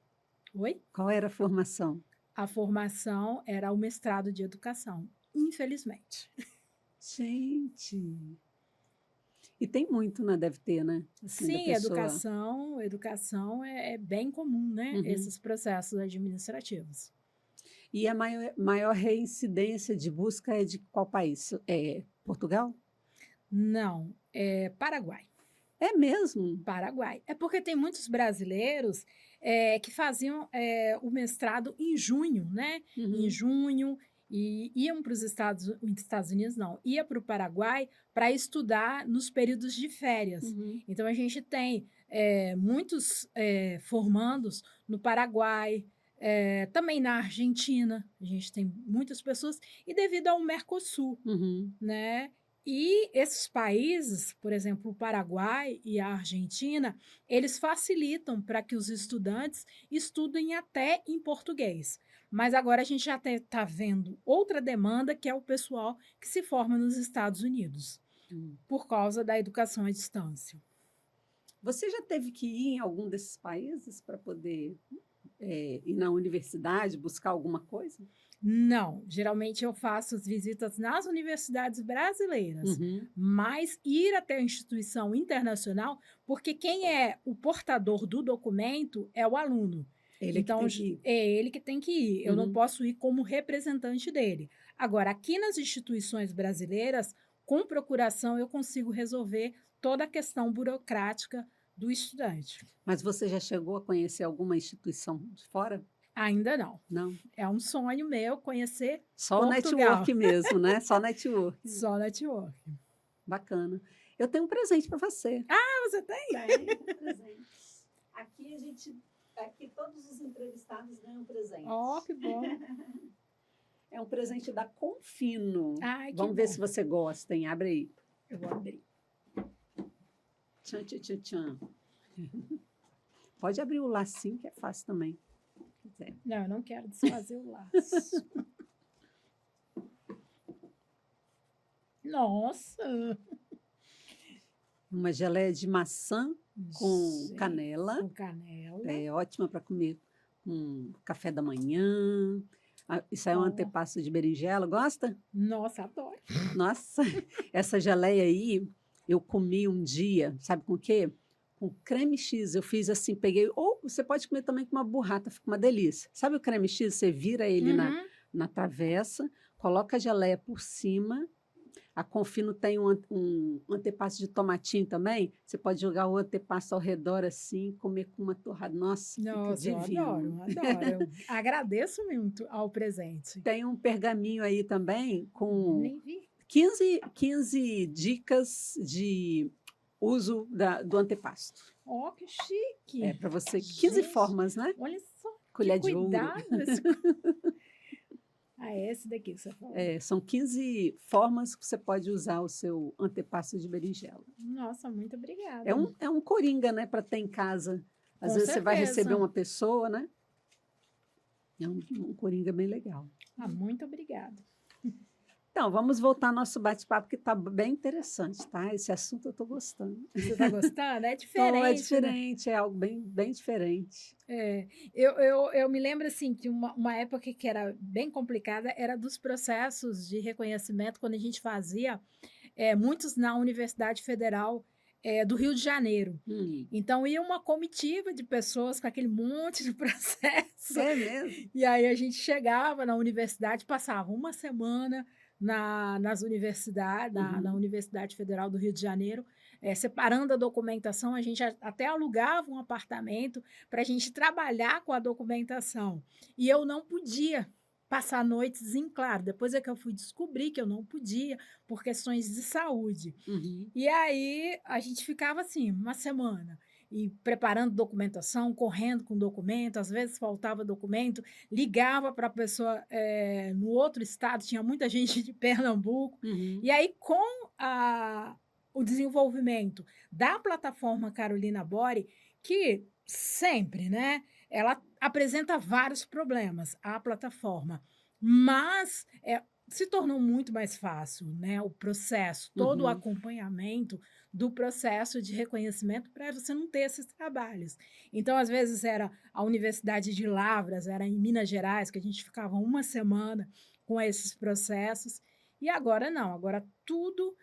Oi? Qual era a formação? A formação era o mestrado de educação, infelizmente. Gente! E tem muito, né, deve ter, né, assim, da Sim, pessoa educação é bem comum, né, uhum. esses processos administrativos. E a maior reincidência de busca é de qual país? É Portugal? Não, é Paraguai. É mesmo? Paraguai. É porque tem muitos brasileiros, que faziam, o mestrado em junho, né, em Uhum, junho, e iam para os Estados Unidos não, ia para o Paraguai para estudar nos períodos de férias. uhum. Então a gente tem, muitos, formandos no Paraguai, também na Argentina, a gente tem muitas pessoas, e devido ao Mercosul, Uhum. né. E esses países, por exemplo, o Paraguai e a Argentina, eles facilitam para que os estudantes estudem até em português. Mas agora a gente já está vendo outra demanda, que é o pessoal que se forma nos Estados Unidos, Hum. por causa da educação à distância. Você já teve que ir em algum desses países para poder, ir na universidade, buscar alguma coisa? Não, geralmente eu faço as visitas nas universidades brasileiras, Uhum. mas ir até a instituição internacional, porque quem é o portador do documento é o aluno. Ele é que Então, tem que ir. é ele que tem que ir, eu não Uhum. posso ir como representante dele. Agora, aqui nas instituições brasileiras, com procuração, eu consigo resolver toda a questão burocrática do estudante. Mas você já chegou a conhecer alguma instituição de fora? Ainda não. Não? É um sonho meu conhecer Só o Portugal, network mesmo, né, só network. só network. Bacana. Eu tenho um presente para você. Ah, você tem? Tem presentes. Aqui todos os entrevistados ganham presente. Ó, que bom. É um presente da Confino. Ai, que Vamos ver bom. se você gosta, hein? Abre aí. Eu vou abrir. Tchan, tchan, tchan, tchan. Pode abrir o lacinho, que é fácil também. Se quiser. Não, eu não quero desfazer o laço. Nossa! Uma geleia de maçã com Gente, canela. com canela. É ótima para comer com café da manhã. Ah, isso é um Ó. antepasto de berinjela. Gosta? Nossa, adoro. Nossa, essa geleia aí, eu comi um dia, sabe com o quê? Com creme X. Eu fiz assim, peguei. Ou você pode comer também com uma burrata, fica uma delícia. Sabe o creme X? Você vira ele Uhum. na travessa, coloca a geleia por cima. A Confino tem um antepasto de tomatinho também. Você pode jogar o antepasto ao redor assim, comer com uma torrada. Nossa, Nossa, fica eu divino. adoro. Eu agradeço muito ao presente. Tem um pergaminho aí também com Nem vi. 15 dicas de uso do antepasto. Ó, que chique. É para você, 15 Gente, formas, né? olha só. Colher que de ouro. cuidado. Ah, é esse daqui que você falou. É, são 15 formas que você pode usar o seu antepasto de berinjela. Nossa, muito obrigada. É um coringa, né, para ter em casa. Às Com vezes você vai certeza. receber uma pessoa, né? É um coringa bem legal. Ah, muito obrigada. Então, vamos voltar ao nosso bate-papo, que está bem interessante, tá? Esse assunto eu estou gostando. Você está gostando? É diferente. Então, é né? diferente, é algo bem diferente. É, eu me lembro assim que uma época que era bem complicada era dos processos de reconhecimento, quando a gente fazia muitos na Universidade Federal do Rio de Janeiro. Então, ia uma comitiva de pessoas com aquele monte de processo. É mesmo? E aí a gente chegava na universidade, passava uma semana nas universidades, na Universidade Federal do Rio de Janeiro, separando a documentação. A gente até alugava um apartamento para a gente trabalhar com a documentação. E eu não podia passar noites em claro. Depois é que eu fui descobrir que eu não podia, por questões de saúde. E aí a gente ficava assim, uma semana, e preparando documentação, correndo com documento, às vezes faltava documento, ligava para a pessoa no outro estado, tinha muita gente de Pernambuco. E aí, com o desenvolvimento da plataforma Carolina Bore, que sempre, né, ela apresenta vários problemas, a plataforma, mas se tornou muito mais fácil, né, o processo, todo o acompanhamento do processo de reconhecimento para você não ter esses trabalhos. Então, às vezes, era a Universidade de Lavras, era em Minas Gerais, que a gente ficava uma semana com esses processos, e agora não, agora tudo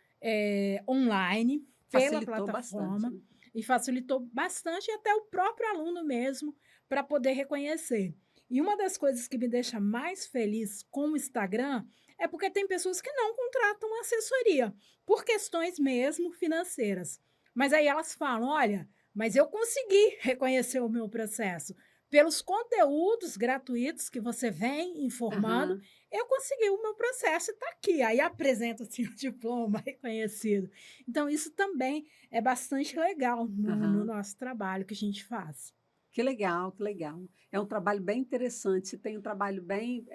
online, pela Facilitou plataforma, bastante. e facilitou bastante, e até o próprio aluno mesmo, para poder reconhecer. E uma das coisas que me deixa mais feliz com o Instagram é porque tem pessoas que não contratam assessoria, por questões mesmo financeiras. Mas aí elas falam, olha, mas eu consegui reconhecer o meu processo. Pelos conteúdos gratuitos que você vem informando, eu consegui o meu processo e está aqui. Aí apresenta assim, o diploma reconhecido. Então, isso também é bastante legal no nosso trabalho que a gente faz. Que legal, que legal. É um trabalho bem interessante. Você tem um trabalho bem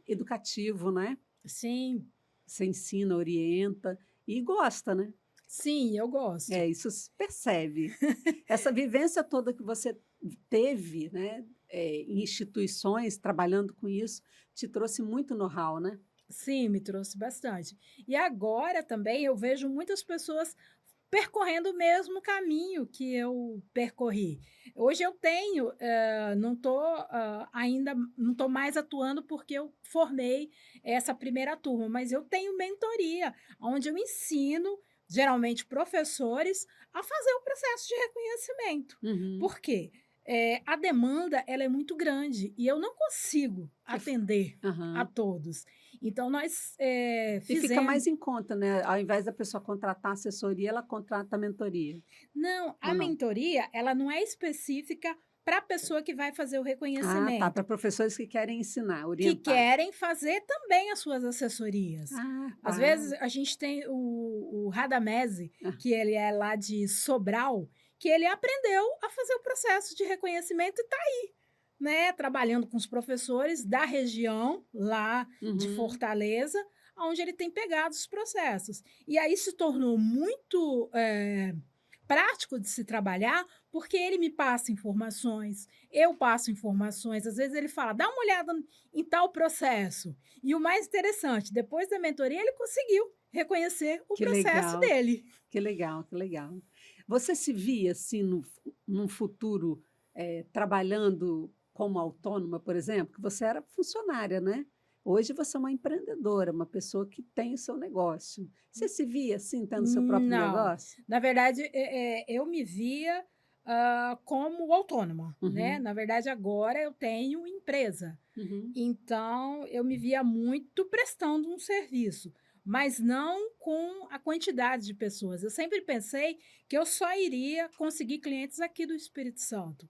educativo, né? Sim. Você ensina, orienta e gosta, né? Sim, eu gosto. Isso se percebe. Essa vivência toda que você teve, né, em instituições, trabalhando com isso, te trouxe muito know-how, né? Sim, me trouxe bastante. E agora também eu vejo muitas pessoas percorrendo o mesmo caminho que eu percorri. Hoje eu tenho, não estou ainda, não estou mais atuando porque eu formei essa primeira turma, mas eu tenho mentoria, onde eu ensino, geralmente professores, a fazer o processo de reconhecimento. Por quê? A demanda ela é muito grande e eu não consigo atender a todos. Então, nós fizemos... E fica mais em conta, né? Ao invés da pessoa contratar assessoria, ela contrata a mentoria. Não, a mentoria, ela não é específica para a pessoa que vai fazer o Ah, tá, para reconhecimento, professores que querem ensinar, que orientar. querem fazer também as suas assessorias. Ah, Às tá. vezes, a gente tem o Radamese, Ah, que ele é lá de Sobral, que ele aprendeu a fazer o processo de reconhecimento e está, né, trabalhando com os professores da região, lá de uhum. Fortaleza, onde ele tem pegado os processos. E aí se tornou muito, prático de se trabalhar, porque ele me passa informações, eu passo informações, às vezes ele fala: "Dá uma olhada em tal processo". E o mais interessante, depois da mentoria ele conseguiu reconhecer o Que processo legal, dele. que legal, que legal. Você se via, assim, num futuro, trabalhando como autônoma, por exemplo? Que você era funcionária, né. Hoje você é uma empreendedora, uma pessoa que tem o seu negócio. Você se via, assim, tendo seu próprio Não, negócio? na verdade, eu me via, como autônoma, né, Uhum, na verdade agora eu tenho empresa, uhum. então eu me via muito prestando um serviço, mas não com a quantidade de pessoas. Eu sempre pensei que eu só iria conseguir clientes aqui do Espírito Santo.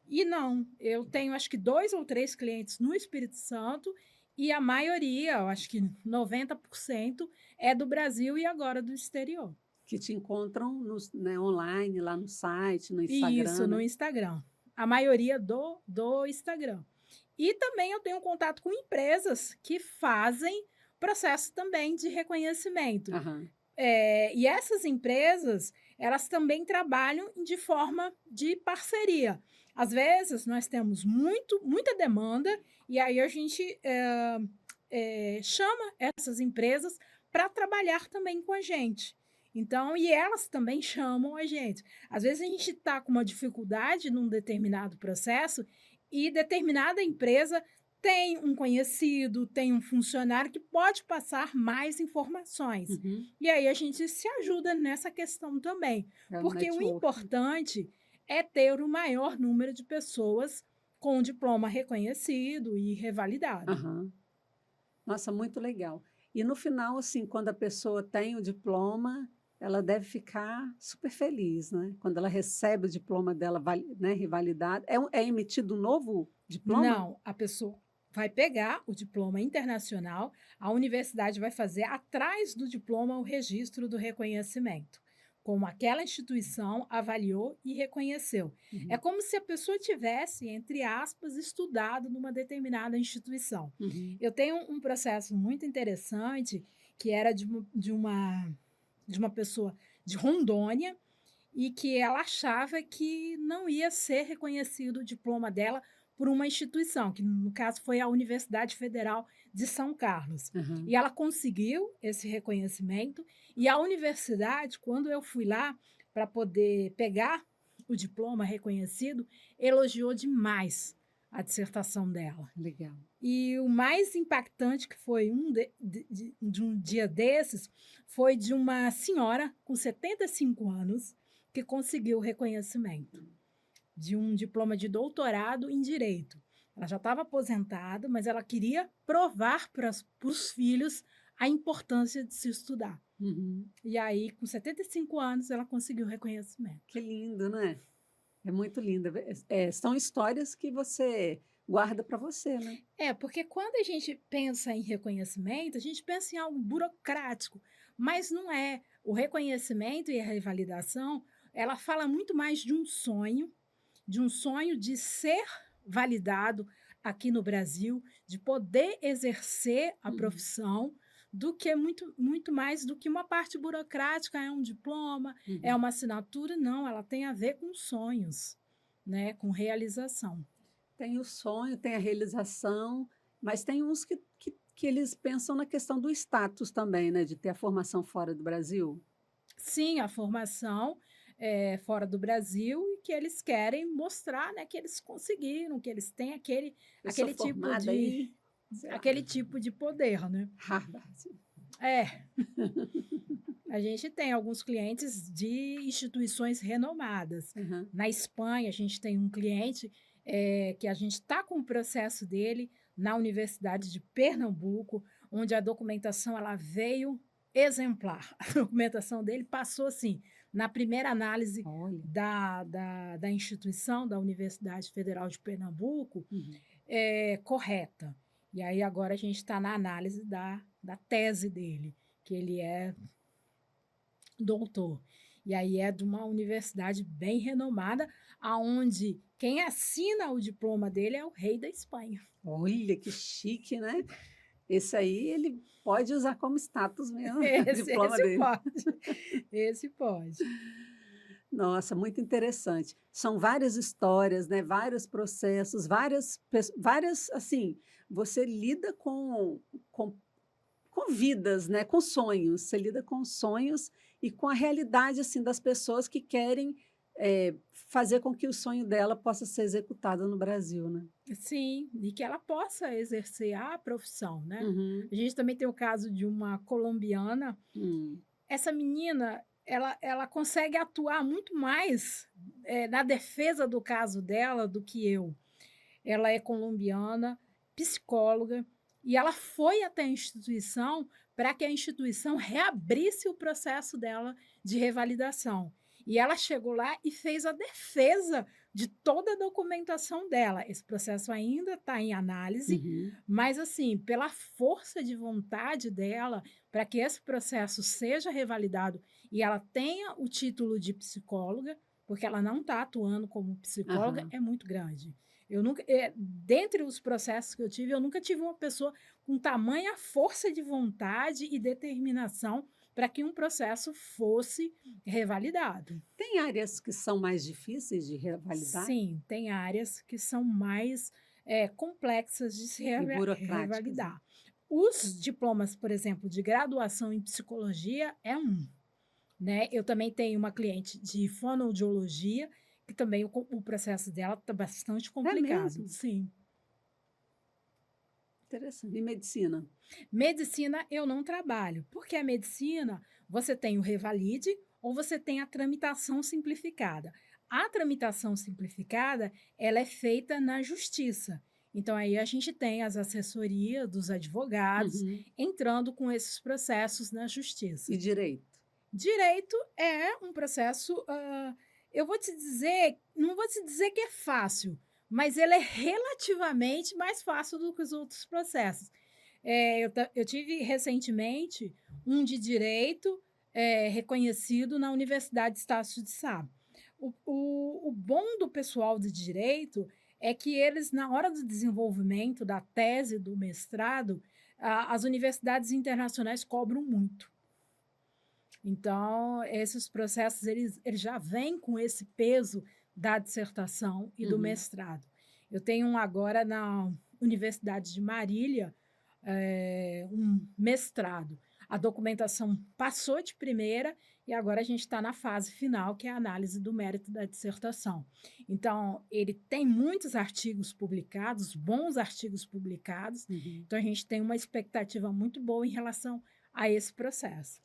E não, eu tenho acho que 2 ou 3 clientes no Espírito Santo e a maioria, eu acho que 90% é do Brasil e agora do exterior. Que te encontram né, online, lá no site, no Isso, Instagram, no né? Instagram. A maioria do Instagram. E também eu tenho contato com empresas que fazem processo também de reconhecimento. Aham. E essas empresas, elas também trabalham de forma de parceria. Às vezes, nós temos muita demanda, e aí a gente chama essas empresas para trabalhar também com a gente. Então, e elas também chamam a gente. Às vezes a gente está com uma dificuldade num determinado processo e determinada empresa tem um conhecido, tem um funcionário que pode passar mais informações. Uhum. E aí a gente se ajuda nessa questão também, É o porque o networking. importante é ter o maior número de pessoas com diploma reconhecido e revalidado. Aham. Nossa, muito legal. E no final, assim, quando a pessoa tem o diploma, ela deve ficar super feliz, né? Quando ela recebe o diploma dela, né, revalidado. É emitido um novo diploma? Não, a pessoa vai pegar o diploma internacional, a universidade vai fazer atrás do diploma o registro do reconhecimento, como aquela instituição avaliou e reconheceu. É Uhum, como se a pessoa tivesse, entre aspas, estudado numa determinada instituição. uhum, Eu tenho um processo muito interessante que era de uma pessoa de Rondônia e que ela achava que não ia ser reconhecido o diploma dela por uma instituição, que no caso foi a Universidade Federal de São Carlos. aham. E ela conseguiu esse reconhecimento, e a universidade, quando eu fui lá para poder pegar o diploma reconhecido, elogiou demais a dissertação dela. Legal. E o mais impactante que foi de um dia desses, foi de uma senhora com 75 anos que conseguiu o reconhecimento de um diploma de doutorado em direito. Ela já estava aposentada, mas ela queria provar para os filhos a importância de se estudar. Uhum. E aí, com 75 anos, ela conseguiu o reconhecimento. Que lindo, né? É muito lindo. São histórias que você guarda para você, né? Porque quando a gente pensa em reconhecimento, a gente pensa em algo burocrático, mas não é. O reconhecimento e a revalidação, ela fala muito mais de um sonho de ser validado aqui no Brasil, de poder exercer a Uhum, profissão, do que muito mais do que uma parte burocrática, é um diploma, é uhum. uma assinatura, não, ela tem a ver com sonhos, né, com realização. Tem o sonho, tem a realização, mas tem uns que eles pensam na questão do status também, né? De ter a formação fora do Brasil. Sim, a formação, fora do Brasil e que eles querem mostrar, né, que eles conseguiram, que eles têm Eu sou aquele tipo formada de em, sei lá, aquele tipo de poder, né. Harvard. É, a gente tem alguns clientes de instituições renomadas. Aham. Na Espanha, a gente tem um cliente, que a gente está com o processo dele na Universidade de Pernambuco, onde a documentação ela veio exemplar. A documentação dele passou, assim, na primeira análise Olha. da instituição, da Universidade Federal de Pernambuco, Uhum. correta. E aí agora a gente está na análise da tese dele, que ele é doutor. E aí é de uma universidade bem renomada, aonde quem assina o diploma dele é o rei da Espanha. Olha, que chique, né? Esse aí ele pode usar como status mesmo, o Esse, diploma esse dele. pode, esse pode. Nossa, muito interessante. São várias histórias, né? Vários processos, várias, assim, você lida com, com vidas, né? Com sonhos. Você lida com sonhos e com a realidade, assim, das pessoas que querem fazer com que o sonho dela possa ser executado no Brasil, né? Sim, e que ela possa exercer a profissão, né? Uhum. A gente também tem o caso de uma colombiana. Hum. Essa menina, ela consegue atuar muito mais, na defesa do caso dela do que eu. Ela é colombiana, psicóloga, e ela foi até a instituição para que a instituição reabrisse o processo dela de revalidação. E ela chegou lá e fez a defesa de toda a documentação dela. Esse processo ainda está em análise, Uhum. mas, assim, pela força de vontade dela, para que esse processo seja revalidado e ela tenha o título de psicóloga, porque ela não está atuando como psicóloga, Aham. é muito grande. Eu nunca, dentre os processos que eu nunca tive uma pessoa com tamanha força de vontade e determinação para que um processo fosse revalidado. Tem áreas que são mais difíceis de revalidar Sim, tem áreas que são mais complexas de se e burocráticas, né? revalidar. Os diplomas, por exemplo, de graduação em psicologia é um, né? Eu também tenho uma cliente de fonoaudiologia, que também o processo dela está bastante É complicado. mesmo? Sim. Interessante. E medicina? Medicina eu não trabalho, porque a medicina você tem o Revalide ou você tem a tramitação simplificada. A tramitação simplificada, ela é feita na justiça. Então aí a gente tem as assessorias dos advogados Uhum. entrando com esses processos na E justiça. direito? Direito é um processo, eu vou te dizer, não vou te dizer que é fácil, mas ele é relativamente mais fácil do que os outros processos. Eu tive recentemente um de direito, reconhecido na Universidade Estácio de Sá. O bom do pessoal de direito é que eles, na hora do desenvolvimento da tese, do mestrado, as universidades internacionais cobram muito. Então, esses processos, eles já vêm com esse peso da dissertação e do Uhum. mestrado. Eu tenho um agora na Universidade de Marília, um mestrado. A documentação passou de primeira e agora a gente está na fase final, que é a análise do mérito da dissertação. Então, ele tem muitos artigos publicados, bons artigos publicados, Uhum. então a gente tem uma expectativa muito boa em relação a esse processo.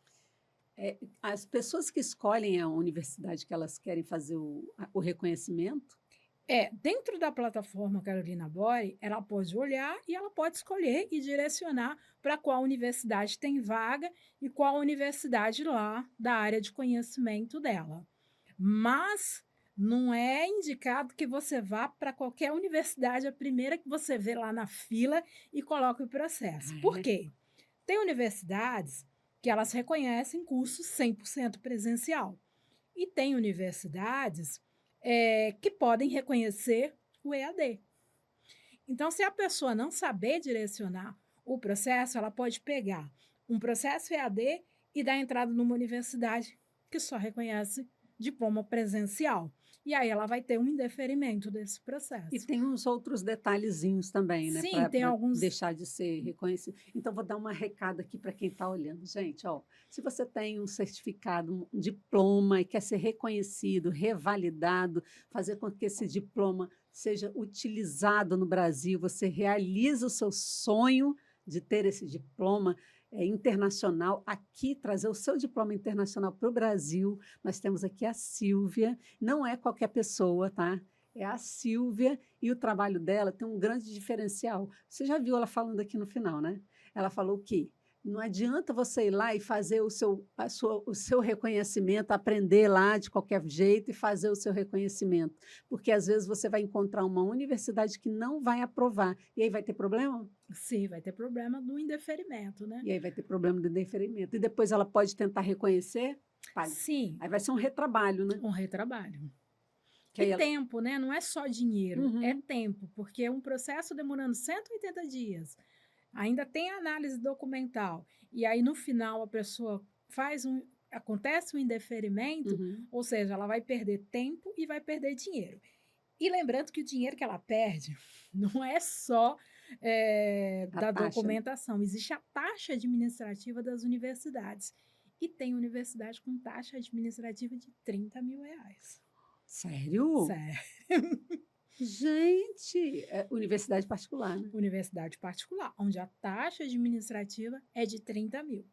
As pessoas que escolhem a universidade que elas querem fazer o reconhecimento, Dentro da plataforma Carolina Bore, ela pode olhar e ela pode escolher e direcionar para qual universidade tem vaga e qual universidade lá da área de conhecimento dela. Mas não é indicado que você vá para qualquer universidade, a primeira que você vê lá na fila e coloque o processo. ah, Por é? quê? Tem universidades que elas reconhecem curso 100% presencial. E tem universidades que podem reconhecer o EAD. Então, se a pessoa não saber direcionar o processo, ela pode pegar um processo EAD e dar entrada numa universidade que só reconhece diploma presencial. E aí ela vai ter um indeferimento desse E processo. tem uns outros detalhezinhos também, né, Sim, para tem alguns. deixar de ser reconhecido. Então, vou dar uma recado aqui para quem está olhando. Gente, ó, se você tem um certificado, um diploma e quer ser reconhecido, revalidado, fazer com que esse diploma seja utilizado no Brasil, você realiza o seu sonho de ter esse diploma internacional aqui, trazer o seu diploma internacional para o Brasil. Nós temos aqui a Sílvia, não é qualquer pessoa, tá? É a Sílvia e o trabalho dela tem um grande diferencial. Você já viu ela falando aqui no final, né? Ela falou que Não adianta você ir lá e fazer o seu reconhecimento, aprender lá de qualquer jeito e fazer o seu reconhecimento, porque às vezes você vai encontrar uma universidade que não vai aprovar, e aí vai ter problema? Sim, vai ter problema do indeferimento, né? E aí vai ter problema de deferimento. E depois ela pode tentar reconhecer, paga. Sim, Aí vai ser um retrabalho, né? um retrabalho. Que E aí ela... tempo, né? Não é só dinheiro, é Uhum, tempo, porque um processo demorando 180 dias, ainda tem análise documental, e aí no final a pessoa acontece um indeferimento, uhum. ou seja, ela vai perder tempo e vai perder dinheiro. E lembrando que o dinheiro que ela perde não é só A da taxa, né? documentação, existe a taxa administrativa das universidades. E tem universidade com taxa administrativa de R$ 30.000. Sério? Sério. Gente, é universidade particular, né? Universidade particular, onde a taxa administrativa é de 30 mil.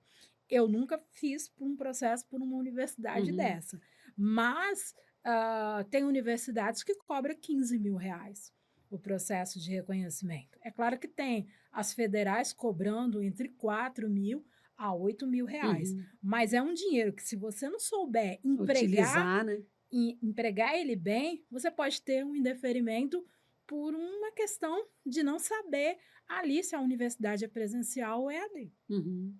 Eu nunca fiz um processo por uma universidade Uhum. dessa, mas tem universidades que cobram R$ 15.000 o processo de reconhecimento. É claro que tem as federais cobrando entre 4 mil a 8 mil reais, Uhum. mas é um dinheiro que, se você não souber Utilizar, né? empregar ele bem, você pode ter um indeferimento por uma questão de não saber ali se a universidade é presencial ou é AD. Uhum.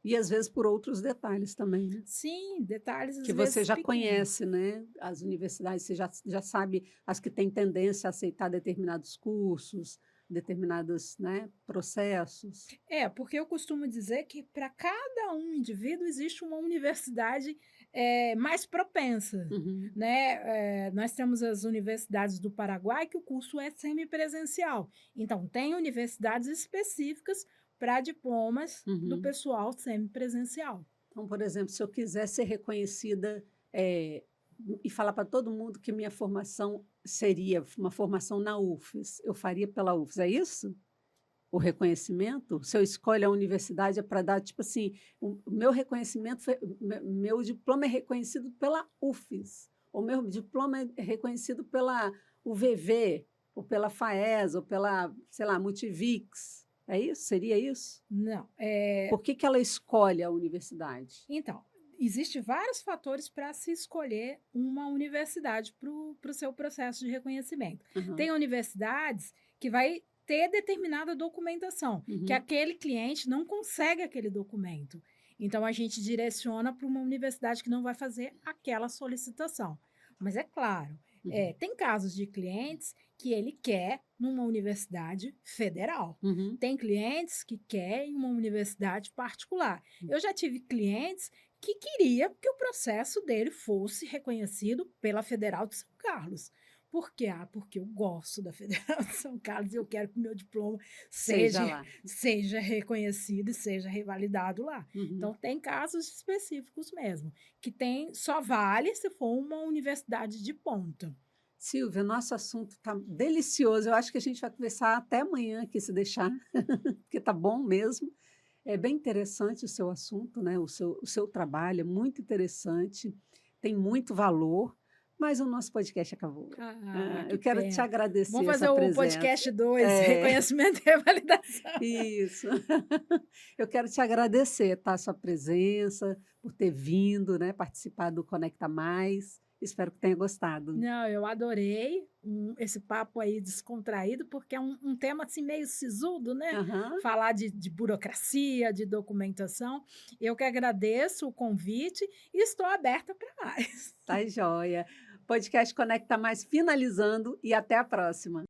E às vezes por outros detalhes também, né? Sim, detalhes às Que você vezes já pequenos. conhece, né? As universidades, você já sabe as que têm tendência a aceitar determinados cursos, determinados, né, processos. É, porque eu costumo dizer que para cada um indivíduo existe uma universidade mais propensa, Uhum, né? Nós temos as universidades do Paraguai que o curso é semipresencial. Então, tem universidades específicas para diplomas do uhum. pessoal semipresencial. Então, por exemplo, se eu quiser ser reconhecida, e falar para todo mundo que minha formação seria uma formação na UFES, eu faria pela UFES, é isso? O reconhecimento? Se eu escolho a universidade é para dar, tipo assim, o meu reconhecimento, meu diploma é reconhecido pela UFES, o meu diploma é reconhecido pela UVV, ou pela FAES, ou pela, sei lá, Multivix. É isso? Seria isso? Não, Por que que ela escolhe a universidade? então, existem vários fatores para se escolher uma universidade para o seu processo de reconhecimento. Aham, Tem universidades que vai ter determinada documentação, que uhum, aquele cliente não consegue aquele documento. Então, a gente direciona para uma universidade que não vai fazer aquela solicitação. Mas é claro, uhum, tem casos de clientes que ele quer numa universidade federal. uhum. Tem clientes que querem uma universidade particular. Eu já tive clientes que queria que o processo dele fosse reconhecido pela Federal de São Carlos. Por quê? Porque eu gosto da Federal de São Carlos e eu quero que o meu diploma Seja seja, lá. seja reconhecido e seja revalidado lá. Uhum. Então, tem casos específicos mesmo, que só vale se for uma universidade de ponta. Silvia, nosso assunto está delicioso. Eu acho que a gente vai conversar até amanhã aqui, se deixar, porque está bom mesmo. É bem interessante o seu assunto, né? O seu trabalho é muito interessante, tem muito valor, mas o nosso podcast acabou. Ah, que Eu quero te pena. Vamos agradecer fazer essa o presença. podcast 2, É, reconhecimento e revalidação. isso. Eu quero te agradecer, tá? A sua presença, por ter vindo, né? Participar do Conecta Mais. Espero que tenha gostado. Não, eu adorei esse papo aí descontraído, porque é um tema assim meio sisudo, né? Aham. Falar de burocracia, de documentação. Eu que agradeço o convite e estou aberta para mais. Tá joia. Podcast Conecta Mais finalizando e até a próxima.